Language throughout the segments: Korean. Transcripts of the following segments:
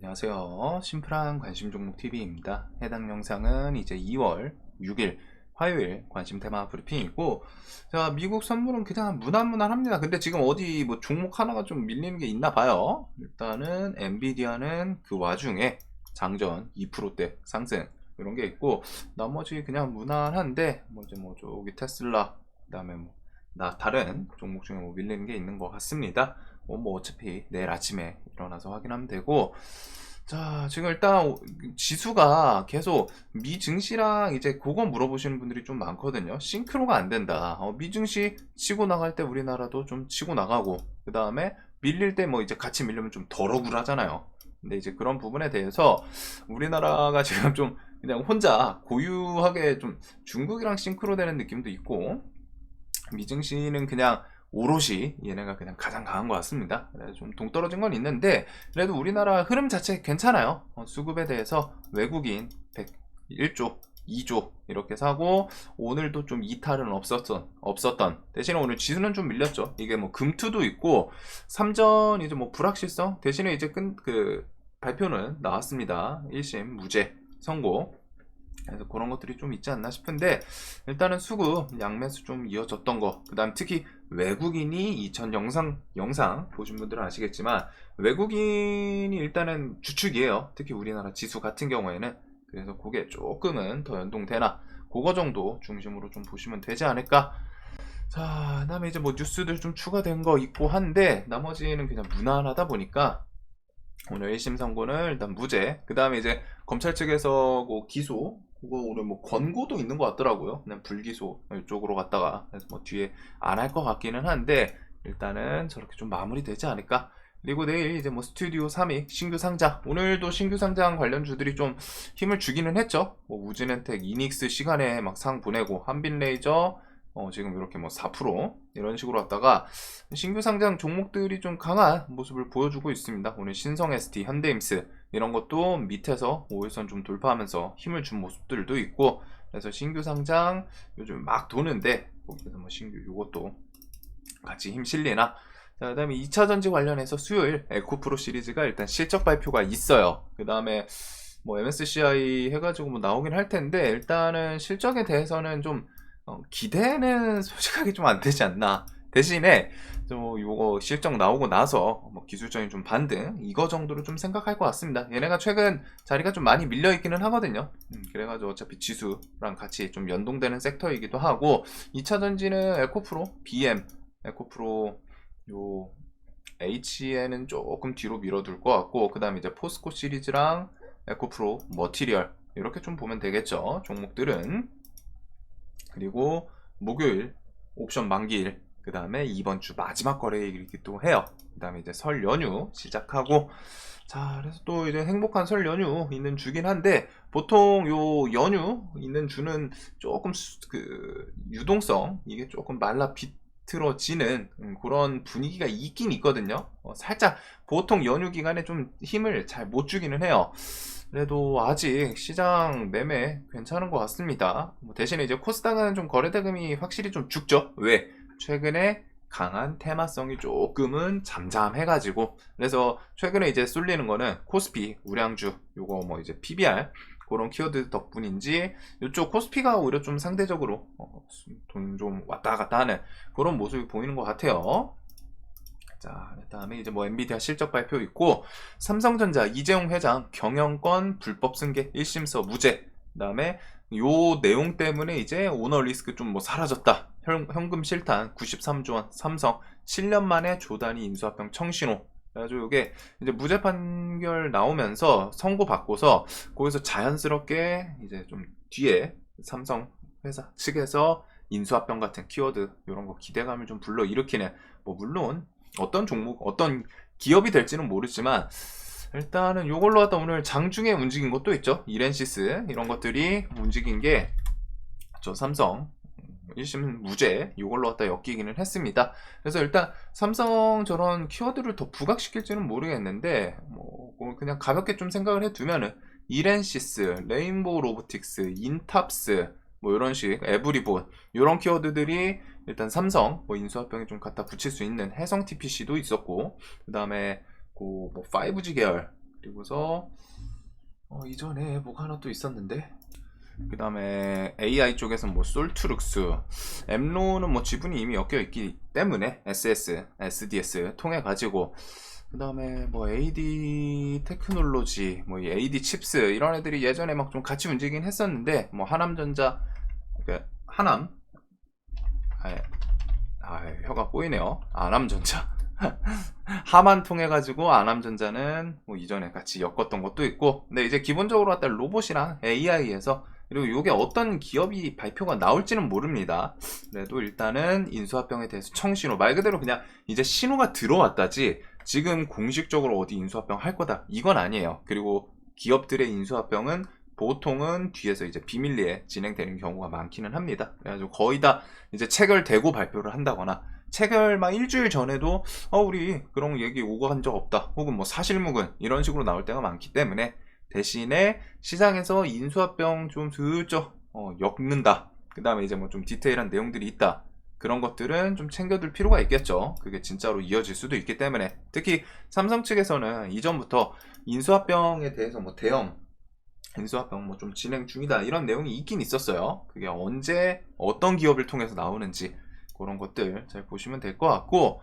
안녕하세요. 심플한 관심 종목 TV입니다. 해당 영상은 이제 2월 6일 화요일 관심 테마 브리핑이고, 자, 미국 선물은 그냥 무난무난합니다. 근데 지금 어디 뭐 종목 하나가 좀 밀리는 게 있나 봐요. 일단은 엔비디아는 그 와중에 장전 2%대 상승 이런 게 있고, 나머지 그냥 무난한데 뭐 이제 뭐 저기 테슬라, 그다음에 나 다른 종목 중에 뭐 밀리는 게 있는 것 같습니다. 뭐 어차피 내일 아침에 일어나서 확인하면 되고, 자, 지금 일단 지수가 계속 미증시랑 이제 그거 물어보시는 분들이 좀 많거든요. 싱크로가 안 된다. 미증시 치고 나갈 때 우리나라도 좀 치고 나가고, 그 다음에 밀릴 때 뭐 이제 같이 밀리면 좀 덜 억울하잖아요. 근데 이제 그런 부분에 대해서 우리나라가 지금 좀 그냥 혼자 고유하게 좀 중국이랑 싱크로 되는 느낌도 있고, 미증시는 그냥 오롯이 얘네가 그냥 가장 강한 것 같습니다. 그래서 좀 동떨어진 건 있는데, 그래도 우리나라 흐름 자체 괜찮아요. 수급에 대해서 외국인 101조 2조 이렇게 사고, 오늘도 좀 이탈은 없었던 대신에 오늘 지수는 좀 밀렸죠. 이게 뭐 금투도 있고, 삼전 이제 뭐 불확실성 대신에 이제 그 발표는 나왔습니다. 1심 무죄 선고. 그래서 그런 것들이 좀 있지 않나 싶은데, 일단은 수급 양매수 좀 이어졌던 거, 그 다음 특히 외국인이 이전 영상 보신 분들은 아시겠지만 외국인이 일단은 주축이에요. 특히 우리나라 지수 같은 경우에는. 그래서 그게 조금은 더 연동되나, 그거 정도 중심으로 좀 보시면 되지 않을까. 자, 그다음에 이제 뭐 뉴스들 좀 추가된 거 있고 한데, 나머지는 그냥 무난하다 보니까 오늘 1심 선고는 일단 무죄. 그 다음에 이제 검찰 측에서 뭐 기소, 그거 오늘 뭐 권고도 있는 것 같더라고요. 그냥 불기소 이쪽으로 갔다가, 그래서 뭐 뒤에 안 할 것 같기는 한데, 일단은 저렇게 좀 마무리되지 않을까. 그리고 내일 이제 뭐 스튜디오 3위 신규 상장, 오늘도 신규 상장 관련주들이 좀 힘을 주기는 했죠. 뭐 우진엔텍, 이닉스 시간에 막 상 보내고, 한빛레이저 지금 이렇게 뭐 4% 이런 식으로 왔다가 신규 상장 종목들이 좀 강한 모습을 보여주고 있습니다. 오늘 신성 ST, 현대임스 이런 것도 밑에서 5일선 좀 돌파하면서 힘을 준 모습들도 있고, 그래서 신규 상장 요즘 막 도는데 거기서 뭐 신규 요것도 같이 힘 실리나. 자, 그다음에 2차 전지 관련해서 수요일 에코프로 시리즈가 일단 실적 발표가 있어요. 그다음에 뭐 MSCI 해가지고 뭐 나오긴 할 텐데, 일단은 실적에 대해서는 좀 기대는 솔직하게 좀 안 되지 않나. 대신에 좀 요거 실적 나오고 나서 뭐 기술적인 좀 반등 이거 정도로 좀 생각할 것 같습니다. 얘네가 최근 자리가 좀 많이 밀려 있기는 하거든요. 그래가지고 어차피 지수랑 같이 좀 연동되는 섹터이기도 하고, 2차 전지는 에코프로, BM, 에코프로 요 HN은 조금 뒤로 밀어둘 것 같고, 그 다음에 이제 포스코 시리즈랑 에코프로, 머티리얼 이렇게 좀 보면 되겠죠, 종목들은. 그리고 목요일 옵션 만기일, 그 다음에 이번 주 마지막 거래일이기도 해요. 그 다음에 이제 설 연휴 시작하고, 자, 그래서 또 이제 행복한 설 연휴 있는 주긴 한데, 보통 요 연휴 있는 주는 조금 그 유동성 이게 조금 말라 비틀어지는 그런 분위기가 있긴 있거든요. 살짝 보통 연휴 기간에 좀 힘을 잘 못 주기는 해요. 그래도 아직 시장 매매 괜찮은 것 같습니다. 뭐 대신에 이제 코스닥은 좀 거래대금이 확실히 좀 죽죠. 왜? 최근에 강한 테마성이 조금은 잠잠해가지고, 그래서 최근에 이제 쏠리는 거는 코스피, 우량주, 요거 뭐 이제 PBR 그런 키워드 덕분인지 이쪽 코스피가 오히려 좀 상대적으로 돈 좀 왔다 갔다 하는 그런 모습이 보이는 것 같아요. 자, 그다음에 이제 뭐 엔비디아 실적 발표 있고, 삼성전자 이재용 회장 경영권 불법 승계 1심서 무죄. 그다음에 요 내용 때문에 이제 오너 리스크 좀 뭐 사라졌다. 현금 실탄 93조 원 삼성 7년 만에 조단위 인수합병 청신호. 그래가지고 이게 이제 무죄 판결 나오면서 선고 받고서 거기서 자연스럽게 이제 좀 뒤에 삼성 회사 측에서 인수합병 같은 키워드 이런 거 기대감을 좀 불러일으키는, 뭐 물론 어떤 종목, 어떤 기업이 될지는 모르지만, 일단은 요걸로 하다 오늘 장중에 움직인 것도 있죠. 이렌시스 이런 것들이 움직인 게 저 삼성 1심 무죄 요걸로 갖다 엮이기는 했습니다. 그래서 일단 삼성 저런 키워드를 더 부각시킬지는 모르겠는데, 뭐 그냥 가볍게 좀 생각을 해두면은 이렌시스, 레인보우 로보틱스, 인탑스 뭐 이런 식, 에브리본 이런 키워드들이 일단 삼성 뭐 인수합병에 좀 갖다 붙일 수 있는, 해성 TPC도 있었고, 그 다음에 뭐 5G 계열 그리고서 이전에 뭐가 하나 또 있었는데, 그 다음에 AI 쪽에서는 뭐 솔트룩스, 엠로는 뭐 지분이 이미 엮여 있기 때문에 SS, SDS 통해 가지고, 그 다음에 뭐 AD 테크놀로지, 뭐 AD 칩스 이런 애들이 예전에 막 좀 같이 움직이긴 했었는데, 뭐 하남전자, 그 하남, 혀가 꼬이네요. 아남전자. 하만 통해 가지고 아남전자는 뭐 이전에 같이 엮었던 것도 있고, 근데 이제 기본적으로 갖다 로봇이랑 AI에서, 그리고 이게 어떤 기업이 발표가 나올지는 모릅니다. 그래도 일단은 인수합병에 대해서 청신호, 말 그대로 그냥 이제 신호가 들어왔다지 지금 공식적으로 어디 인수합병 할 거다 이건 아니에요. 그리고 기업들의 인수합병은 보통은 뒤에서 이제 비밀리에 진행되는 경우가 많기는 합니다. 그래가지고 거의 다 이제 체결되고 발표를 한다거나, 체결 막 일주일 전에도 우리 그런 얘기 오고 한 적 없다, 혹은 뭐 사실무근 이런 식으로 나올 때가 많기 때문에, 대신에 시장에서 인수합병 좀 슬쩍 엮는다, 그 다음에 이제 뭐 좀 디테일한 내용들이 있다, 그런 것들은 좀 챙겨둘 필요가 있겠죠. 그게 진짜로 이어질 수도 있기 때문에. 특히 삼성 측에서는 이전부터 인수합병에 대해서 뭐 대형 인수합병 뭐 좀 진행 중이다 이런 내용이 있긴 있었어요. 그게 언제 어떤 기업을 통해서 나오는지 그런 것들 잘 보시면 될 것 같고,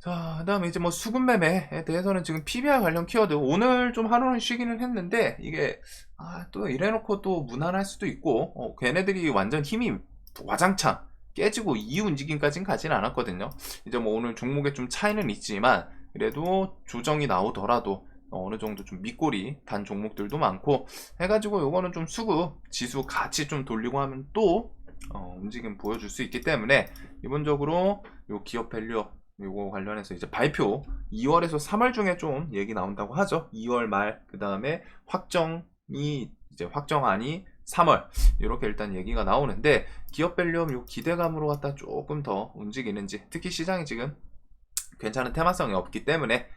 자, 그 다음에 이제 뭐 수급 매매에 대해서는 지금 PBR 관련 키워드 오늘 좀 하루는 쉬기는 했는데, 이게 또 이래놓고 또 무난할 수도 있고, 걔네들이 완전 힘이 와장창 깨지고 이 움직임까지는 가진 않았거든요. 이제 뭐 오늘 종목에 좀 차이는 있지만 그래도 조정이 나오더라도 어느 정도 좀 밑골이 단 종목들도 많고 해가지고, 요거는 좀 수급 지수 같이 좀 돌리고 하면 또 움직임 보여줄 수 있기 때문에, 기본적으로 요 기업 밸류업 요거 관련해서 이제 발표 2월에서 3월 중에 좀 얘기 나온다고 하죠. 2월 말, 그 다음에 확정안이 3월, 이렇게 일단 얘기가 나오는데, 기업 밸류업 요 기대감으로 갖다 조금 더 움직이는지, 특히 시장이 지금 괜찮은 테마성이 없기 때문에.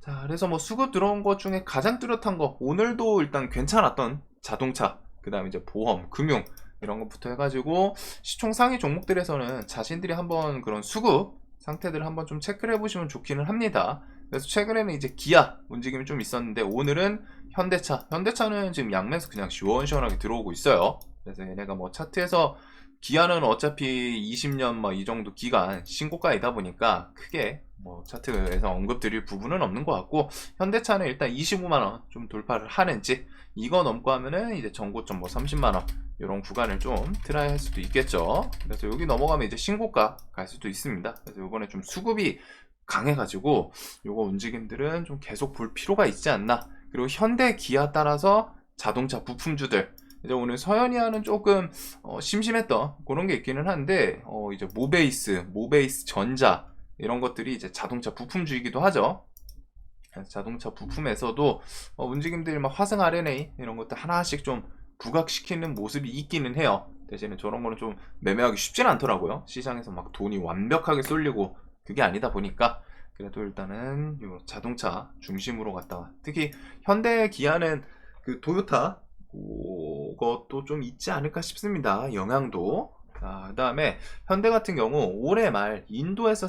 자, 그래서 뭐 수급 들어온 것 중에 가장 뚜렷한 거, 오늘도 일단 괜찮았던 자동차, 그 다음에 이제 보험, 금융 이런 것부터 해가지고 시총 상위 종목들에서는 자신들이 한번 그런 수급 상태들을 한번 좀 체크를 해보시면 좋기는 합니다. 그래서 최근에는 이제 기아 움직임이 좀 있었는데, 오늘은 현대차는 지금 양면에서 그냥 시원시원하게 들어오고 있어요. 그래서 얘네가 뭐 차트에서, 기아는 어차피 20년 뭐 이 정도 기간 신고가이다 보니까 크게 뭐 차트에서 언급드릴 부분은 없는 것 같고, 현대차는 일단 25만원 좀 돌파를 하는지, 이거 넘고 하면은 이제 전고점 뭐 30만원 이런 구간을 좀 트라이 할 수도 있겠죠. 그래서 여기 넘어가면 이제 신고가 갈 수도 있습니다. 그래서 이번에 좀 수급이 강해가지고 요거 움직임들은 좀 계속 볼 필요가 있지 않나. 그리고 현대, 기아 따라서 자동차 부품주들, 이제 오늘 서현이와는 조금 심심했던 그런 게 있기는 한데, 이제 모베이스 전자 이런 것들이 이제 자동차 부품주이기도 하죠. 자동차 부품에서도 움직임들이 막 화승 RNA 이런 것들 하나씩 좀 부각시키는 모습이 있기는 해요. 대신에 저런 거는 좀 매매하기 쉽진 않더라고요. 시장에서 막 돈이 완벽하게 쏠리고 그게 아니다 보니까. 그래도 일단은 요 자동차 중심으로 갔다가, 특히 현대, 기아는 그 토요타 그것도 좀 있지 않을까 싶습니다. 영향도. 그 다음에 현대 같은 경우 올해 말 인도에서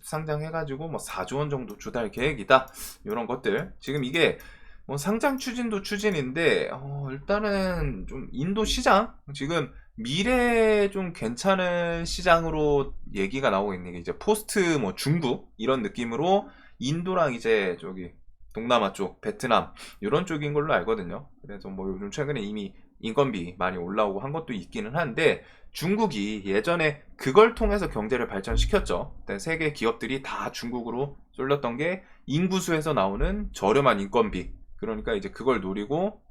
상장해가지고 뭐 4조 원 정도 조달 계획이다, 이런 것들. 지금 이게 뭐 상장 추진도 추진인데, 일단은 좀 인도 시장 지금 미래 좀 괜찮은 시장으로 얘기가 나오고 있는 게, 이제 포스트 뭐 중국 이런 느낌으로 인도랑 이제 저기 동남아 쪽 베트남 이런 쪽인 걸로 알거든요. 그래서 뭐 요즘 최근에 이미 인건비 많이 올라오고 한 것도 있기는 한데, 중국이 예전에 그걸 통해서 경제를 발전시켰죠. 세계 기업들이 다 중국으로 쏠렸던 게 인구수에서 나오는 저렴한 인건비. 그러니까 이제 그걸 노리고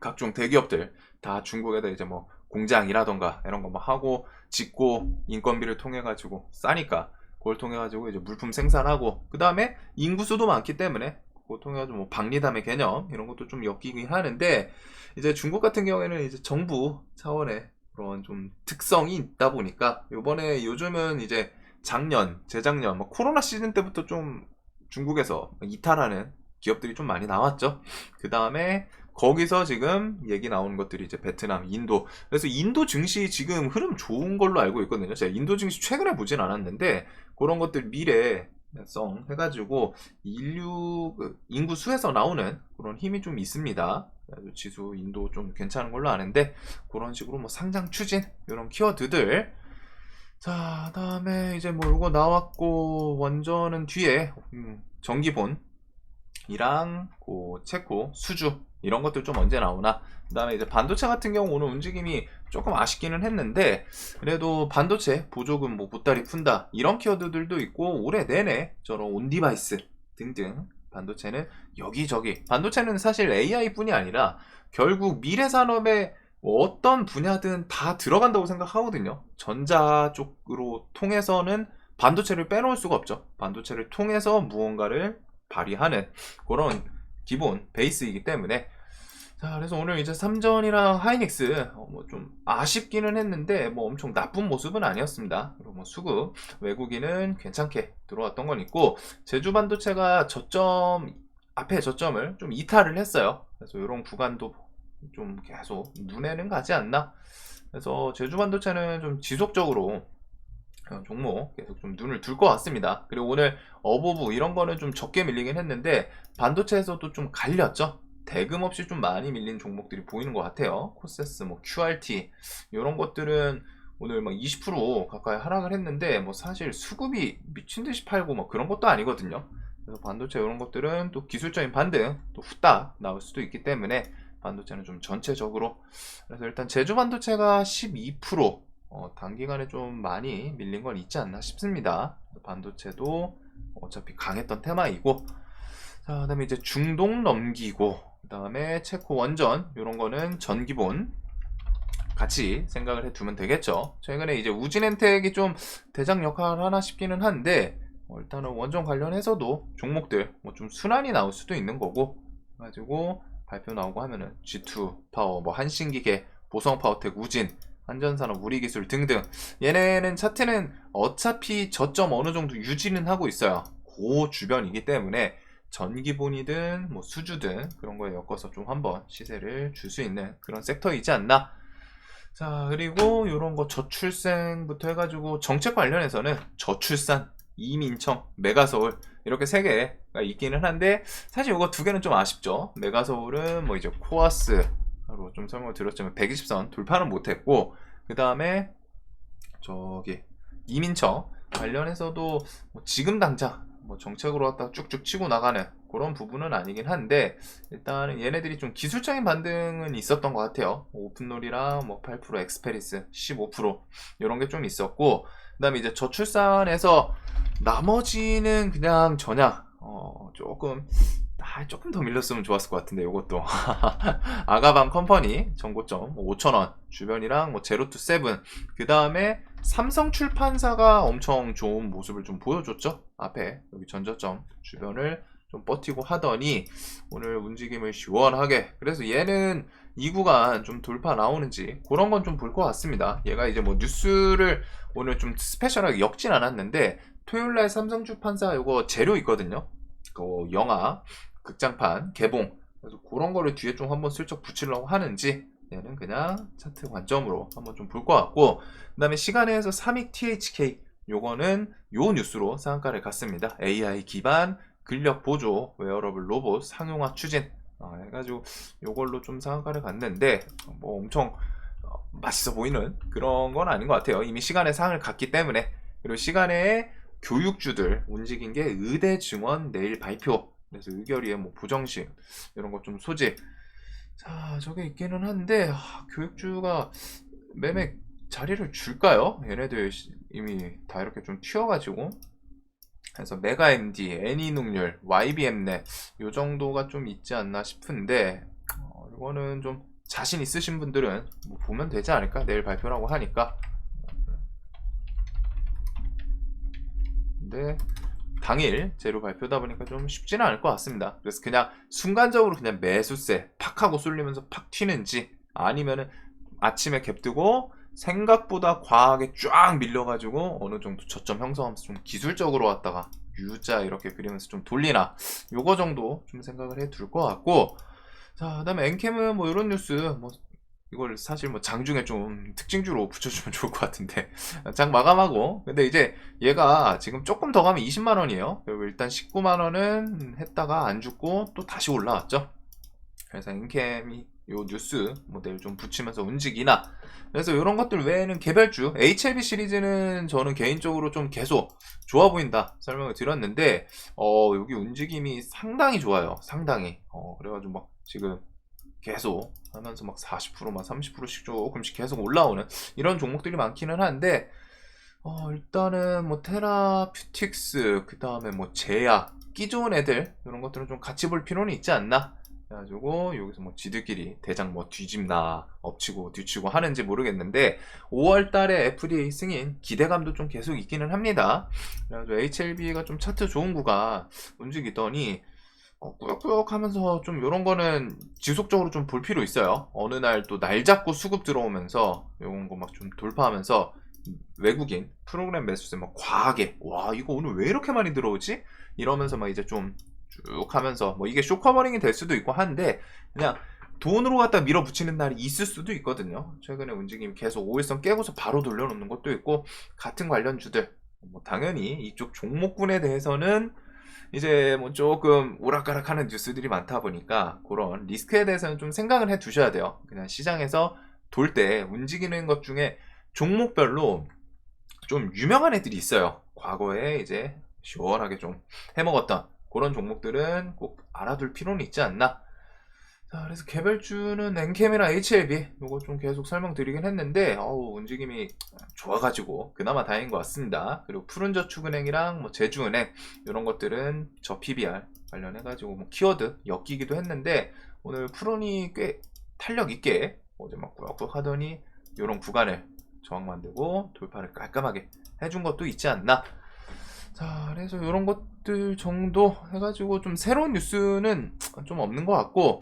각종 대기업들 다 중국에다 이제 뭐 공장이라던가 이런 거 뭐 하고 짓고, 인건비를 통해 가지고 싸니까 그걸 통해 가지고 이제 물품 생산하고, 그 다음에 인구수도 많기 때문에 그걸 통해 가지고 뭐 박리담의 개념 이런 것도 좀 엮이긴 하는데, 이제 중국 같은 경우에는 이제 정부 차원의 그런 좀 특성이 있다 보니까, 요즘은 이제 재작년 뭐 코로나 시즌 때부터 좀 중국에서 이탈하는 기업들이 좀 많이 나왔죠. 그 다음에 거기서 지금 얘기 나오는 것들이 이제 베트남, 인도. 그래서 인도 증시 지금 흐름 좋은 걸로 알고 있거든요. 제가 인도 증시 최근에 보진 않았는데, 그런 것들 미래 해가지고 인구 수에서 나오는 그런 힘이 좀 있습니다. 지수 인도 좀 괜찮은 걸로 아는데 그런 식으로 뭐 상장 추진 이런 키워드들. 자, 다음에 이제 뭐 이거 나왔고 원전은 뒤에 전기본이랑 체코 수주 이런 것들 좀 언제 나오나. 그 다음에 이제 반도체 같은 경우 오늘 움직임이 조금 아쉽기는 했는데 그래도 반도체 보조금 뭐 보따리 푼다 이런 키워드들도 있고 올해 내내 저런 온디바이스 등등 반도체는 여기저기. 반도체는 사실 AI 뿐이 아니라 결국 미래 산업의 어떤 분야든 다 들어간다고 생각하거든요. 전자 쪽으로 통해서는 반도체를 빼놓을 수가 없죠. 반도체를 통해서 무언가를 발휘하는 그런 기본 베이스이기 때문에. 자, 그래서 오늘 이제 삼전이랑 하이닉스 뭐 좀 아쉽기는 했는데 뭐 엄청 나쁜 모습은 아니었습니다. 그리고 뭐 수급 외국인은 괜찮게 들어왔던 건 있고 제주 반도체가 앞에 저점을 좀 이탈을 했어요. 그래서 이런 구간도 좀 계속 눈에는 가지 않나. 그래서 제주 반도체는 좀 지속적으로 종목 계속 좀 눈을 둘 것 같습니다. 그리고 오늘 어보브 이런 거는 좀 적게 밀리긴 했는데 반도체에서도 좀 갈렸죠. 대금 없이 좀 많이 밀린 종목들이 보이는 것 같아요. 코세스, 뭐 QRT 이런 것들은 오늘 막 20% 가까이 하락을 했는데 뭐 사실 수급이 미친 듯이 팔고 뭐 그런 것도 아니거든요. 그래서 반도체 이런 것들은 또 기술적인 반등 또 후딱 나올 수도 있기 때문에 반도체는 좀 전체적으로. 그래서 일단 제주 반도체가 12% 단기간에 좀 많이 밀린 건 있지 않나 싶습니다. 반도체도 어차피 강했던 테마이고. 자, 그다음에 이제 중동 넘기고 그다음에 체코 원전 이런 거는 전기본 같이 생각을 해두면 되겠죠. 최근에 이제 우진엔텍이 좀 대장 역할을 하나 싶기는 한데 일단은 원전 관련해서도 종목들 뭐 좀 순환이 나올 수도 있는 거고. 그래가지고 발표 나오고 하면은 G2 파워, 뭐 한신기계, 보성파워텍, 우진, 한전산업, 우리기술 등등 얘네는 차트는 어차피 저점 어느 정도 유지는 하고 있어요. 그 주변이기 때문에 전기본이든 뭐 수주든 그런 거에 엮어서 좀 한번 시세를 줄 수 있는 그런 섹터이지 않나. 자, 그리고 이런 거 저출생부터 해가지고 정책 관련해서는 저출산, 이민청, 메가서울 이렇게 세 개가 있기는 한데 사실 이거 두 개는 좀 아쉽죠. 메가서울은 뭐 이제 코아스로 좀 설명을 드렸지만 120선 돌파는 못했고 그 다음에 저기 이민청 관련해서도 뭐 지금 당장 뭐 정책으로 갖다 쭉쭉 치고 나가는 그런 부분은 아니긴 한데 일단은 얘네들이 좀 기술적인 반등은 있었던 것 같아요. 오픈롤이랑 뭐 8% 엑스페리스 15% 이런 게 좀 있었고 그 다음에 이제 저출산에서 나머지는 그냥 조금 더 밀렸으면 좋았을 것 같은데 이것도 아가방 컴퍼니 정고점 5,000원 주변이랑 뭐 제로투 세븐 그 다음에 삼성 출판사가 엄청 좋은 모습을 좀 보여줬죠. 앞에 여기 전저점 주변을 좀 버티고 하더니 오늘 움직임을 시원하게. 그래서 얘는 이 구간 좀 돌파 나오는지 그런 건 좀 볼 것 같습니다. 얘가 이제 뭐 뉴스를 오늘 좀 스페셜하게 엮진 않았는데 토요일날 삼성 출판사 이거 재료 있거든요. 그 영화 극장판 개봉. 그래서 그런 거를 뒤에 좀 한번 슬쩍 붙이려고 하는지 얘는 그냥 차트 관점으로 한번 좀 볼 것 같고 그 다음에 시간에서 삼익 THK 요거는 요 뉴스로 상한가를 갔습니다. AI 기반 근력 보조 웨어러블 로봇 상용화 추진 해가지고 요걸로 좀 상한가를 갔는데 뭐 엄청 맛있어 보이는 그런 건 아닌 것 같아요. 이미 시간에 상을 갔기 때문에. 그리고 시간에 교육주들 움직인 게 의대 증원 내일 발표. 그래서 의결위에 뭐 부정식 이런 거 좀 소집. 자, 저게 있기는 한데 교육주가 매매 자리를 줄까요? 얘네들 이미 다 이렇게 좀 튀어가지고. 그래서 메가MD, 애니능률, YBM넷 요 정도가 좀 있지 않나 싶은데 이거는 좀 자신 있으신 분들은 뭐 보면 되지 않을까? 내일 발표라고 하니까. 근데 당일 재료 발표다 보니까 좀 쉽지는 않을 것 같습니다. 그래서 그냥 순간적으로 그냥 매수세 팍 하고 쏠리면서 팍 튀는지 아니면은 아침에 갭 뜨고 생각보다 과하게 쫙 밀려가지고 어느 정도 저점 형성하면서 좀 기술적으로 왔다가 U자 이렇게 그리면서 좀 돌리나 요거 정도 좀 생각을 해 둘 것 같고. 자, 그 다음에 엔캠은 뭐 이런 뉴스 뭐 이걸 사실 뭐 장중에 좀 특징주로 붙여주면 좋을 것 같은데 장 마감하고, 근데 이제 얘가 지금 조금 더 가면 20만원이에요. 그리고 일단 19만원은 했다가 안 죽고 또 다시 올라왔죠. 그래서 인캠이 요 뉴스 모델 좀 붙이면서 움직이나, 그래서 이런 것들 외에는 개별주 HLB 시리즈는 저는 개인적으로 좀 계속 좋아 보인다 설명을 드렸는데, 여기 움직임이 상당히 좋아요. 상당히. 그래가지고 막 지금 계속 하면서 막 40%막 30%씩 조금씩 계속 올라오는 이런 종목들이 많기는 한데, 일단은 뭐 테라퓨틱스, 그 다음에 뭐 제약, 끼 좋은 애들, 이런 것들은 좀 같이 볼 필요는 있지 않나. 그래가지고 여기서 뭐 지들끼리 대장 뭐 뒤집나 엎치고 뒤치고 하는지 모르겠는데, 5월달에 FDA 승인 기대감도 좀 계속 있기는 합니다. 그래가지고 HLB가 좀 차트 좋은 구가 움직이더니 꾸역꾸역 하면서 좀 요런 거는 지속적으로 좀 볼 필요 있어요. 어느 날 또 날 잡고 수급 들어오면서 요런 거 막 좀 돌파하면서 외국인 프로그램 매수세 막 과하게, 와 이거 오늘 왜 이렇게 많이 들어오지? 이러면서 막 이제 좀 쭉 하면서 뭐 이게 쇼커버링이 될 수도 있고 한데, 그냥 돈으로 갖다 밀어붙이는 날이 있을 수도 있거든요. 최근에 움직임이 계속 5일선 깨고서 바로 돌려놓는 것도 있고, 같은 관련주들 뭐 당연히 이쪽 종목군에 대해서는 이제 뭐 조금 오락가락하는 뉴스들이 많다 보니까 그런 리스크에 대해서는 좀 생각을 해 두셔야 돼요. 그냥 시장에서 돌 때 움직이는 것 중에 종목별로 좀 유명한 애들이 있어요. 과거에 이제 시원하게 좀 해먹었던 그런 종목들은 꼭 알아둘 필요는 있지 않나. 자, 그래서 개별주는 엔캠이나 HLB 요거 좀 계속 설명드리긴 했는데, 움직임이 좋아가지고 그나마 다행인 것 같습니다. 그리고 푸른저축은행이랑 뭐 제주은행 이런 것들은 저 PBR 관련해가지고 뭐 키워드 엮이기도 했는데, 오늘 푸른이 꽤 탄력 있게 어제 막 꾸역꾸역 하더니 이런 구간을 저항 만들고 돌파를 깔끔하게 해준 것도 있지 않나. 자, 그래서 이런 것들 정도 해가지고 좀 새로운 뉴스는 좀 없는 것 같고,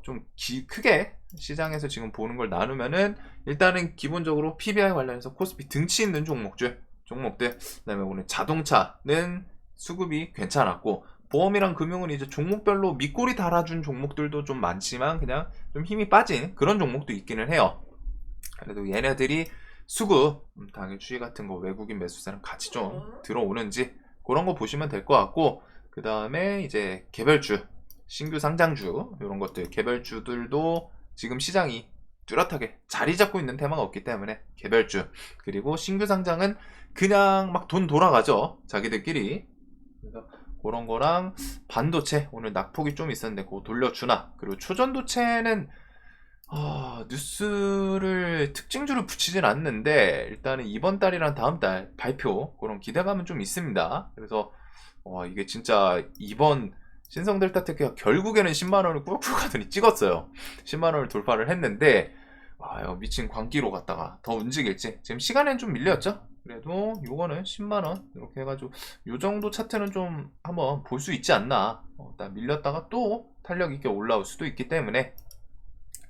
좀 크게 시장에서 지금 보는 걸 나누면은, 일단은 기본적으로 PBR 관련해서 코스피 등치 있는 종목들, 그다음에 오늘 자동차는 수급이 괜찮았고, 보험이랑 금융은 이제 종목별로 밑꼬리 달아준 종목들도 좀 많지만 그냥 좀 힘이 빠진 그런 종목도 있기는 해요. 그래도 얘네들이 수급 당일 추이 같은 거 외국인 매수세랑 같이 좀 들어오는지 그런 거 보시면 될 것 같고, 그 다음에 이제 개별주 신규 상장주 이런 것들 개별주들도 지금 시장이 뚜렷하게 자리 잡고 있는 테마가 없기 때문에 개별주, 그리고 신규 상장은 그냥 막 돈 돌아가죠 자기들끼리. 그래서 그런 거랑 반도체 오늘 낙폭이 좀 있었는데 그거 돌려주나, 그리고 초전도체는 뉴스를 특징주를 붙이진 않는데 일단은 이번 달이랑 다음 달 발표 그런 기대감은 좀 있습니다. 그래서 이게 진짜 이번 신성델타테크가 결국에는 10만원을 꾸역꾸역 하더니 찍었어요. 10만원을 돌파를 했는데, 이거 미친 광기로 갔다가 더 움직일지 지금 시간엔 좀 밀렸죠. 그래도 요거는 10만원 이렇게 해가지고 요 정도 차트는 좀 한번 볼 수 있지 않나. 딱 밀렸다가 또 탄력 있게 올라올 수도 있기 때문에,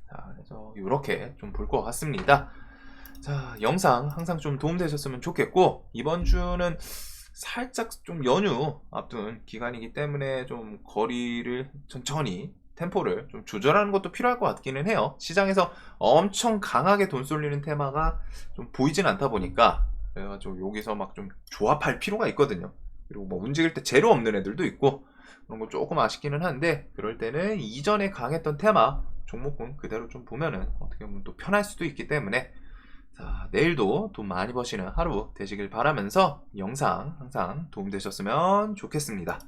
자, 그래서 이렇게 좀 볼 것 같습니다. 자, 영상 항상 좀 도움되셨으면 좋겠고, 이번 주는 살짝 좀 연휴 앞둔 기간이기 때문에 좀 거리를 천천히 템포를 좀 조절하는 것도 필요할 것 같기는 해요. 시장에서 엄청 강하게 돈 쏠리는 테마가 좀 보이진 않다 보니까, 그래가지고 여기서 막 좀 조합할 필요가 있거든요. 그리고 뭐 움직일 때 재료 없는 애들도 있고 그런 거 조금 아쉽기는 한데, 그럴 때는 이전에 강했던 테마 종목군 그대로 좀 보면은 어떻게 보면 또 편할 수도 있기 때문에, 자, 내일도 돈 많이 버시는 하루 되시길 바라면서 영상 항상 도움되셨으면 좋겠습니다.